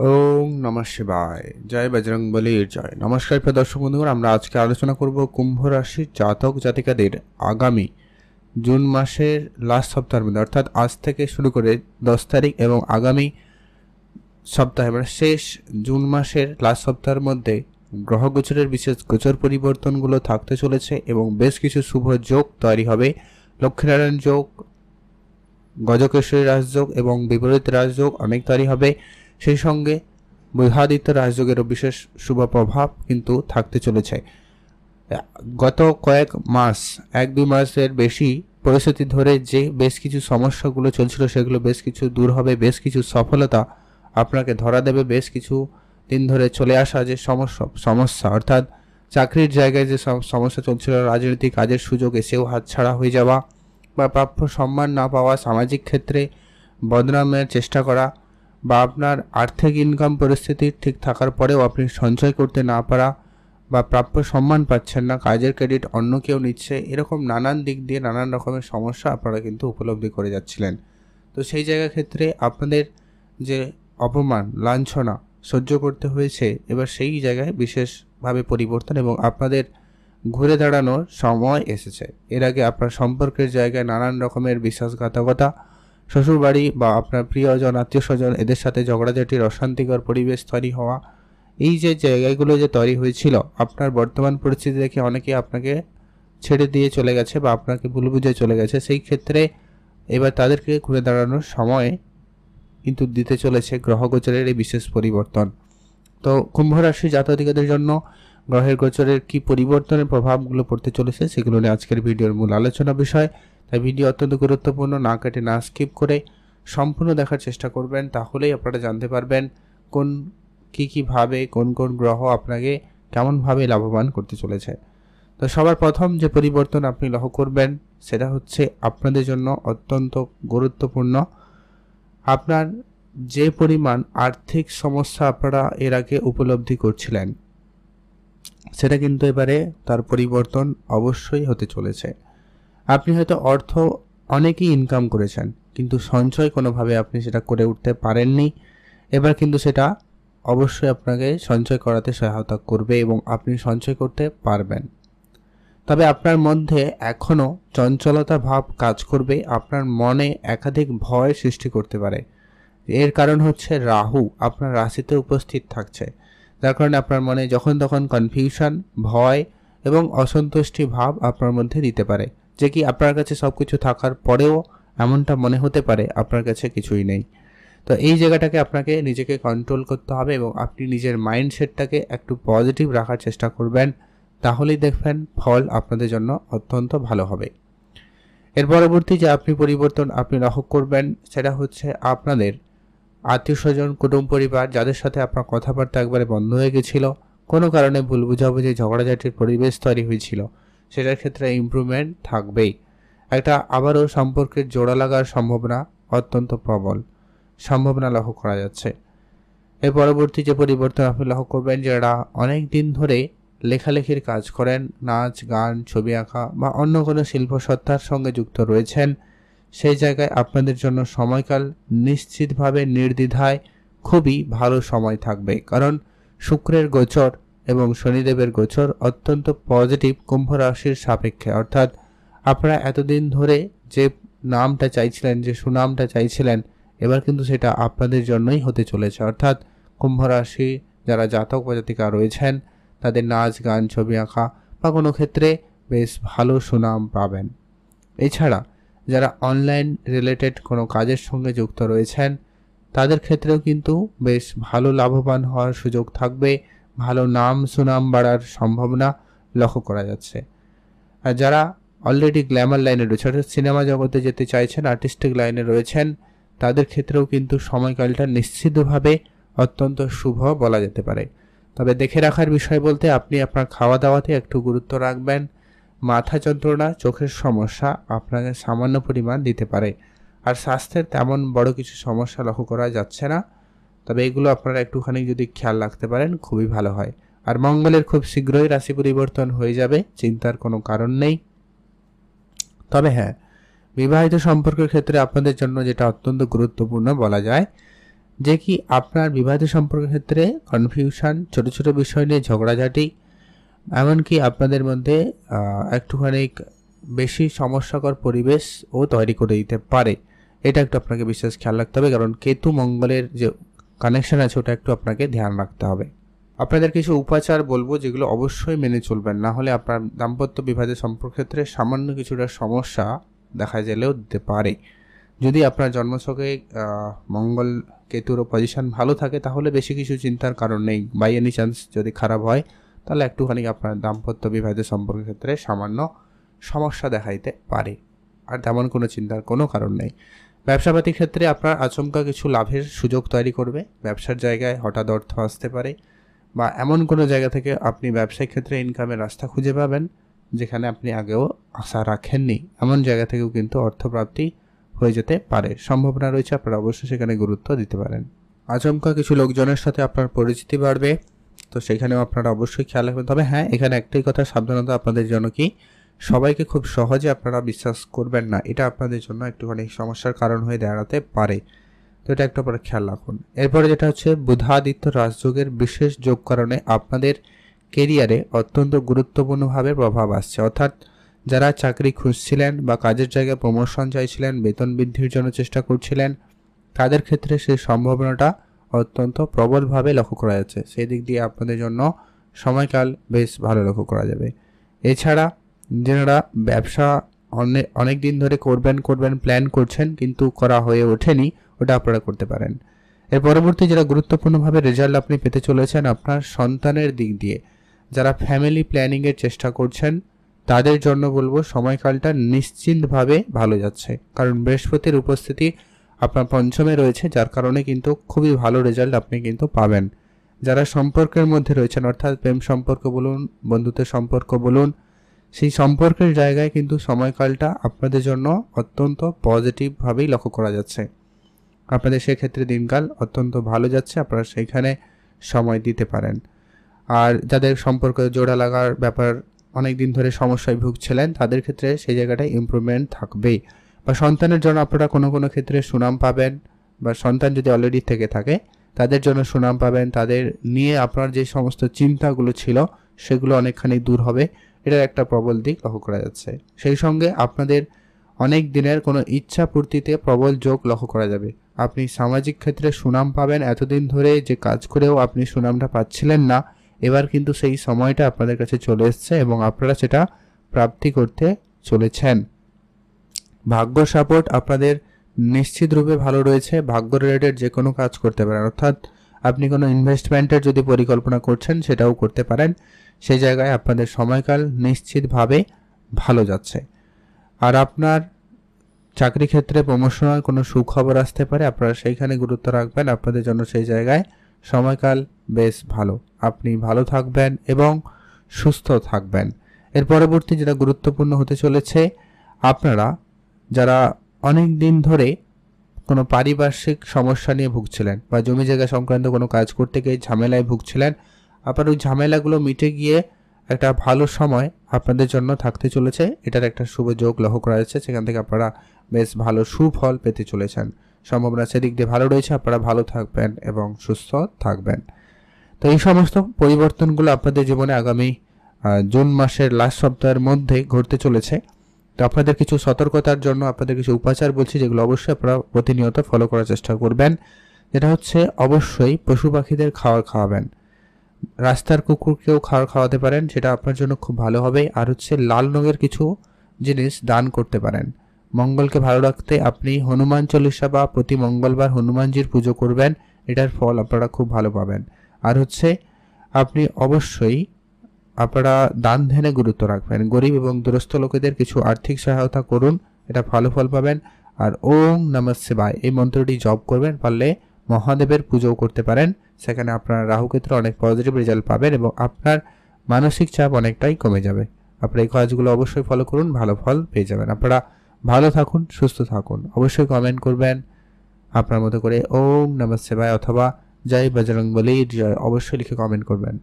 ওম নমঃ শিবায়। জয় বজরংবলীর জয়। নমস্কার প্রিয় দর্শক বন্ধুগণ, আমরা আজকে আলোচনা করব কুম্ভ রাশির জাতক জাতিকাদের আগামী জুন মাসের লাস্ট সপ্তাহের মধ্যে, অর্থাৎ আজ থেকে শুরু করে 10 তারিখ এবং আগামী সপ্তাহে মানে শেষ জুন মাসের লাস্ট সপ্তাহের মধ্যে গ্রহ গোচরের বিশেষ গোচর পরিবর্তনগুলো থাকতে চলেছে এবং বেশ কিছু শুভ যোগ তৈরি হবে। লক্ষ্মীনারায়ণ যোগ, গজকেশ্বরী রাজযোগ এবং বিপরীত রাজযোগ অনেক তৈরি হবে। সেই সঙ্গে বৃহাদিত্য রাজযোগেরও বিশেষ শুভ প্রভাব কিন্তু থাকতে চলেছে। গত কয়েক মাস, 1-2 মাসের বেশি পরিস্থিতি ধরে যে বেশ কিছু সমস্যাগুলো চলছিল সেগুলো বেশ কিছু দূর হবে, বেশ কিছু সফলতা আপনাকে ধরা দেবে। বেশ কিছু দিন ধরে চলে আসা যে সমস্যা অর্থাৎ চাকরির জায়গায় যে সমস্যা চলছিল, রাজনৈতিক কাজের সুযোগ এসেও হাতছাড়া হয়ে যাওয়া বা প্রাপ্য সম্মান না পাওয়া, সামাজিক ক্ষেত্রে বদনামের চেষ্টা করা বা আপনার আর্থিক ইনকাম পরিস্থিতি ঠিক থাকার পরেও আপনি সঞ্চয় করতে না পারা বা প্রাপ্য সম্মান পাচ্ছেন না, কাজের ক্রেডিট অন্য কেউ নিচ্ছে, এরকম নানান দিক দিয়ে নানান রকমের সমস্যা আপনারা কিন্তু উপলব্ধি করে যাচ্ছিলেন। তো সেই জায়গা ক্ষেত্রে আপনাদের যে অপমান লাঞ্ছনা সহ্য করতে হয়েছে, এবার সেই জায়গায় বিশেষভাবে পরিবর্তন এবং আপনাদের ঘুরে দাঁড়ানোর সময় এসেছে। এর আগে আপনার সম্পর্কের জায়গায় নানান রকমের বিশ্বাসঘাতকতা, শ্বশুরবাড়ি বা আপনার প্রিয়জন আত্মীয় স্বজন এদের সাথে ঝগড়াঝাটির অশান্তিকর পরিবেশ তৈরি হওয়া, এই যে জায়গাগুলো যে তৈরি হয়েছিল, আপনার বর্তমান পরিস্থিতি দেখে অনেকে আপনাকে ছেড়ে দিয়ে চলে গেছে বা আপনাকে ভুল বুঝে চলে গেছে। সেই ক্ষেত্রে এবার তাদেরকে ঘুরে দাঁড়ানোর সময় কিন্তু দিতে চলেছে গ্রহ গোচরের এই বিশেষ পরিবর্তন। তো কুম্ভ রাশি জাতকদের জন্য গ্রহের গোচরের কি পরিবর্তনের প্রভাবগুলো পড়তে চলেছে সেগুলো নিয়ে আজকের ভিডিওর মূল আলোচনা বিষয়। তাই ভিডিও অত্যন্ত গুরুত্বপূর্ণ, না কেটে না স্কিপ করে সম্পূর্ণ দেখার চেষ্টা করবেন, তাহলেই আপনারা জানতে পারবেন কিভাবে কোন গ্রহ আপনাকে কেমনভাবে লাভবান করতে চলেছে। তো সবার প্রথম যে পরিবর্তন আপনি লক্ষ্য করবেন সেটা হচ্ছে আপনাদের জন্য অত্যন্ত গুরুত্বপূর্ণ। আপনার যে পরিমাণ আর্থিক সমস্যা আপনারা এর আগে উপলব্ধি করছিলেন, সেটা কিন্তু এবারে তার পরিবর্তন অবশ্যই হতে চলেছে। আপনি হয়তো অর্থ অনেকই ইনকাম করেছেন, কিন্তু সঞ্চয় কোনোভাবে আপনি সেটা করে উঠতে পারেননি। এবার কিন্তু সেটা অবশ্যই আপনাকে সঞ্চয় করাতে সহায়তা করবে এবং আপনি সঞ্চয় করতে পারবেন। তবে আপনার মধ্যে এখনও চঞ্চলতা ভাব কাজ করবে, আপনার মনে একাধিক ভয় সৃষ্টি করতে পারে। এর কারণ হচ্ছে রাহু আপনার রাশিতে উপস্থিত থাকছে, যার কারণে আপনার মনে যখন তখন কনফিউশন, ভয় এবং অসন্তুষ্টি ভাব আপনার মধ্যে দিতে পারে, যে কি আপনার কাছে সব কিছু থাকার পরেও এমনটা মনে হতে পারে আপনার কাছে কিছুই নেই। তো এই জায়গাটাকে আপনাকে নিজেকে কন্ট্রোল করতে হবে এবং আপনি নিজের মাইন্ডসেটটাকে একটু পজিটিভ রাখার চেষ্টা করবেন, তাহলেই দেখবেন ফল আপনাদের জন্য অত্যন্ত ভালো হবে। এর পরবর্তী যে আপনি পরিবর্তন আপনি লক্ষ্য করবেন সেটা হচ্ছে আপনাদের আত্মীয় স্বজন, কুটুম্ব পরিবার যাদের সাথে আপনার কথাবার্তা একবারে বন্ধ হয়ে গেছিল, কোনো কারণে ভুল বুঝাবুঝি ঝগড়াঝাটির পরিবেশ তৈরি হয়েছিল, সেটার ক্ষেত্রে ইমপ্রুভমেন্ট থাকবেই। একটা আবারও সম্পর্কের জোড়া লাগার সম্ভাবনা অত্যন্ত প্রবল সম্ভাবনা লক্ষ্য করা যাচ্ছে। এর পরবর্তী যে পরিবর্তন আপনি লক্ষ্য করবেন, যারা অনেক দিন ধরে লেখালেখির কাজ করেন, নাচ গান ছবি আঁকা বা অন্য কোনো শিল্পসত্তার সঙ্গে যুক্ত রয়েছেন, সেই জায়গায় আপনাদের জন্য সময়কাল নিশ্চিতভাবে নির্দ্বিধায় খুবই ভালো সময় থাকবে, কারণ শুক্রের গোচর এবং শনিদেবের গোচর অত্যন্ত পজিটিভ কুম্ভ রাশির সাপেক্ষে। অর্থাৎ আপনারা এতদিন ধরে যে নামটা চাইছিলেন, যে সুনামটা চাইছিলেন, এবার কিন্তু সেটা আপনাদের জন্যই হতে চলেছে। অর্থাৎ কুম্ভ রাশি যারা জাতক বা জাতিকা রয়েছেন তাদের নাচ গান ছবি আঁকা বা কোনো ক্ষেত্রে বেশ ভালো সুনাম পাবেন। এছাড়া যারা অনলাইন রিলেটেড কোনো কাজের সঙ্গে যুক্ত রয়েছেন তাদের ক্ষেত্রেও কিন্তু বেশ ভালো লাভবান হওয়ার সুযোগ থাকবে, ভালো নাম সুনাম বাড়ার সম্ভাবনা লক্ষ্য করা যাচ্ছে। আর যারা অলরেডি গ্ল্যামার লাইনে রয়েছে, অর্থাৎ সিনেমা জগতে যেতে চাইছেন, আর্টিস্টিক লাইনে রয়েছেন, তাদের ক্ষেত্রেও কিন্তু সময়কালটা নিশ্চিতভাবে অত্যন্ত শুভ বলা যেতে পারে। তবে দেখে রাখার বিষয় বলতে আপনি আপনার খাওয়া দাওয়াতে একটু গুরুত্ব রাখবেন। মাথা যন্ত্রণা, চোখের সমস্যা আপনাকে সামান্য পরিমাণ দিতে পারে, আর স্বাস্থ্যের তেমন বড় কিছু সমস্যা লক্ষ্য করা যাচ্ছে না। তবে এগুলো আপনারা একটুখানি যদি খেয়াল রাখতে পারেন খুবই ভালো হয়। আর মঙ্গলের খুব শীঘ্রই রাশি পরিবর্তন হয়ে যাবে, চিন্তার কোনো কারণ নেই। তবে হ্যাঁ, বিবাহিত সম্পর্কের ক্ষেত্রে আপনাদের জন্য যেটা অত্যন্ত গুরুত্বপূর্ণ বলা যায়, যে কি আপনার বিবাদের সম্পর্কের ক্ষেত্রে কনফিউশন, ছোট ছোট বিষয় নিয়ে ঝগড়াঝাটি, এমনকি আপনাদের মধ্যে একটুখানি বেশি সমস্যাকর পরিবেশও তৈরি করে দিতে পারে। এটা একটু আপনাকে বিশেষ খেয়াল রাখতে হবে, কারণ কেতু মঙ্গলের যে কানেকশন আছে ওটা একটু আপনাকে ধ্যান রাখতে হবে। আপনাদের কিছু উপাচার বলবো যেগুলো অবশ্যই মেনে চলবেন, না হলে আপনার দাম্পত্য বিবাদের সম্পর্কের ক্ষেত্রে সামান্য কিছুটা সমস্যা দেখা গেলেও দিতে পারে। যদি আপনার জন্মছকে মঙ্গল কেতুর পজিশন ভালো থাকে তাহলে বেশি কিছু চিন্তার কারণ নেই। বাই এনি চান্স যদি খারাপ হয় তাহলে একটুখানি আপনার দাম্পত্য বিবাদের সম্পর্কের ক্ষেত্রে সামান্য সমস্যা দেখা দিতে পারে, আর তেমন কোনো চিন্তার কোনো কারণ নেই। ব্যবসাপাতির ক্ষেত্রে আপনার আচমকা কিছু লাভের সুযোগ তৈরি করবে। ব্যবসার জায়গায় হঠাৎ অর্থ আসতে পারে, বা এমন কোনো জায়গা থেকে আপনি ব্যবসায়িক ক্ষেত্রে ইনকামের রাস্তা খুঁজে পাবেন যেখানে আপনি আগেও আশা রাখেননি। এমন জায়গা থেকেও কিন্তু অর্থপ্রাপ্তি হয়ে যেতে পারে, সম্ভাবনা রয়েছে। আপনারা অবশ্যই সেখানে গুরুত্ব দিতে পারেন। আচমকা কিছু লোকজনের সাথে আপনার পরিচিতি বাড়বে, তো সেখানেও আপনারা অবশ্যই খেয়াল রাখবেন। তবে হ্যাঁ, এখানে একটাই কথা সাবধানতা আপনাদের জন্য কি, সবাইকে খুব সহজে আপনারা বিশ্বাস করবেন না, এটা আপনাদের জন্য একটুখানি সমস্যার কারণ হয়ে দাঁড়াতে পারে, তো এটা একটু আপনারা খেয়াল রাখুন। এরপরে যেটা হচ্ছে বুধাদিত্য রাজযোগের বিশেষ যোগ কারণে আপনাদের কেরিয়ারে অত্যন্ত গুরুত্বপূর্ণভাবে প্রভাব আসছে। অর্থাৎ যারা চাকরি খুঁজছিলেন বা কাজের জায়গায় প্রমোশন চাইছিলেন, বেতন বৃদ্ধির জন্য চেষ্টা করছিলেন, তাদের ক্ষেত্রে সেই সম্ভাবনাটা অত্যন্ত প্রবলভাবে লক্ষ্য করা যাচ্ছে। সেই দিক দিয়ে আপনাদের জন্য সময়কাল বেশ ভালো লক্ষ্য করা যাবে। এছাড়া যারা ব্যবসা অনেক দিন ধরে করবেন প্ল্যান করছেন কিন্তু করা হয়ে ওঠেনি, ওটা আপনারা করতে পারেন। এর পরবর্তী যেটা গুরুত্বপূর্ণভাবে রেজাল্ট আপনি পেতে চলেছেন আপনার সন্তানের দিক দিয়ে। যারা ফ্যামিলি প্ল্যানিংয়ের চেষ্টা করছেন তাদের জন্য বলবো সময়কালটা নিশ্চিতভাবে ভালো যাচ্ছে, কারণ বৃহস্পতির উপস্থিতি আপনার পঞ্চমে রয়েছে, যার কারণে কিন্তু খুবই ভালো রেজাল্ট আপনি কিন্তু পাবেন। যারা সম্পর্কের মধ্যে রয়েছেন, অর্থাৎ প্রেম সম্পর্ক বলুন, বন্ধুত্বের সম্পর্ক বলুন, সেই সম্পর্কের জায়গায় কিন্তু সময়কালটা আপনাদের জন্য অত্যন্ত পজিটিভভাবেই লক্ষ্য করা যাচ্ছে। আপনাদের সেক্ষেত্রে দিনকাল অত্যন্ত ভালো যাচ্ছে, আপনারা সেইখানে সময় দিতে পারেন। আর যাদের সম্পর্ক জোড়া লাগার ব্যাপার অনেক দিন ধরে সমস্যায় ভুগছিলেন, তাদের ক্ষেত্রে সেই জায়গাটায় ইমপ্রুভমেন্ট থাকবেই। বা সন্তানের জন্য আপনারা কোনো কোনো ক্ষেত্রে সুনাম পাবেন, বা সন্তান যদি অলরেডি থেকে থাকে তাদের জন্য সুনাম পাবেন। তাদের নিয়ে আপনার যে সমস্ত চিন্তাগুলো ছিল সেগুলো অনেকখানি দূর হবে, এটার একটা প্রবল দিক লক্ষ্য করা যাচ্ছে। সেই সঙ্গে আপনাদের অনেক দিনের কোনো ইচ্ছা পূর্তিতে প্রবল যোগ লক্ষ্য করা যাবে। আপনি সামাজিক ক্ষেত্রে সুনাম পাবেন। এতদিন ধরে যে কাজ করেও আপনি সুনামটা পাচ্ছিলেন না, এবার কিন্তু সেই সময়টা আপনাদের কাছে চলে এসছে এবং আপনারা সেটা প্রাপ্তি করতে চলেছেন। ভাগ্য সাপোর্ট আপনাদের নিশ্চিত রূপে ভালো রয়েছে। ভাগ্য রিলেটেড যে কোনো কাজ করতে পারেন, অর্থাৎ আপনি কোনো ইনভেস্টমেন্টের যদি পরিকল্পনা করছেন সেটাও করতে পারেন। সেই জায়গায় আপনাদের সময়কাল নিশ্চিতভাবে ভালো যাচ্ছে। আর আপনার চাকরি ক্ষেত্রে প্রমোশনাল কোনো সুখবর আসতে পারে, আপনারা সেইখানে গুরুত্ব রাখবেন। আপনাদের জন্য সেই জায়গায় সময়কাল বেশ ভালো, আপনি ভালো থাকবেন এবং সুস্থ থাকবেন। এর পরবর্তী যেটা গুরুত্বপূর্ণ হতে চলেছে, আপনারা যারা অনেক দিন ধরে কোনো পারিপার্শ্বিক সমস্যা নিয়ে ভুগছিলেন বা জমি জায়গা সংক্রান্ত কোনো কাজ করতে গিয়ে ঝামেলায় ভুগছিলেন, আপনার ওই ঝামেলাগুলো মিটে গিয়ে একটা ভালো সময় আপনাদের জন্য থাকতে চলেছে। এটার একটা শুভ যোগ লক্ষ্য করা যাচ্ছে, সেখান থেকে আপনারা বেশ ভালো সুফল পেতে চলেছেন। সম্ভাবনা সেদিক দিয়ে ভালো রয়েছে, আপনারা ভালো থাকবেন এবং সুস্থ থাকবেন। তো এই সমস্ত পরিবর্তনগুলো আপনাদের জীবনে আগামী জুন মাসের লাস্ট সপ্তাহের মধ্যে ঘটতে চলেছে। তো আপনাদের কিছু সতর্কতার জন্য আপনাদের কিছু উপাচার বলছি, যেগুলো অবশ্যই আপনারা প্রতিনিয়ত ফলো করার চেষ্টা করবেন। যেটা হচ্ছে অবশ্যই পশু পাখিদের খাবার খাওয়াবেন। রাস্তার কুকুরকেও খাবার খাওয়াতে পারেন, সেটা আপনার জন্য খুব ভালো হবে। আর হচ্ছে লাল রঙের কিছু জিনিস দান করতে পারেন। মঙ্গলকে ভালো রাখতে আপনি হনুমান চল্লিশা বা প্রতি মঙ্গলবার হনুমানজির পুজো করবেন, এটার ফল আপনারা খুব ভালো পাবেন। আর হচ্ছে আপনি অবশ্যই আপনারা দান ধ্যানে গুরুত্ব রাখবেন। গরিব এবং দুরস্থ লোকেদের কিছু আর্থিক সহায়তা করুন, এটা ভালো ফল পাবেন। আর ওম নমঃ শিবায় এই মন্ত্রটি জপ করবেন, পারলে মহাদেবের পুজোও করতে পারেন। সেখানে আপনার রাহুক্ষেত্রে অনেক পজিটিভ রেজাল্ট পাবেন এবং আপনার মানসিক চাপ অনেকটাই কমে যাবে। আপনারা এই কাজগুলো অবশ্যই ফলো করুন, ভালো ফল পেয়ে যাবেন। আপনারা ভালো থাকুন, সুস্থ থাকুন। অবশ্যই কমেন্ট করবেন আপনার মতো করে ওম নমঃ শিবায় অথবা জয় বজরংবলী জয়, অবশ্যই লিখে কমেন্ট করবেন।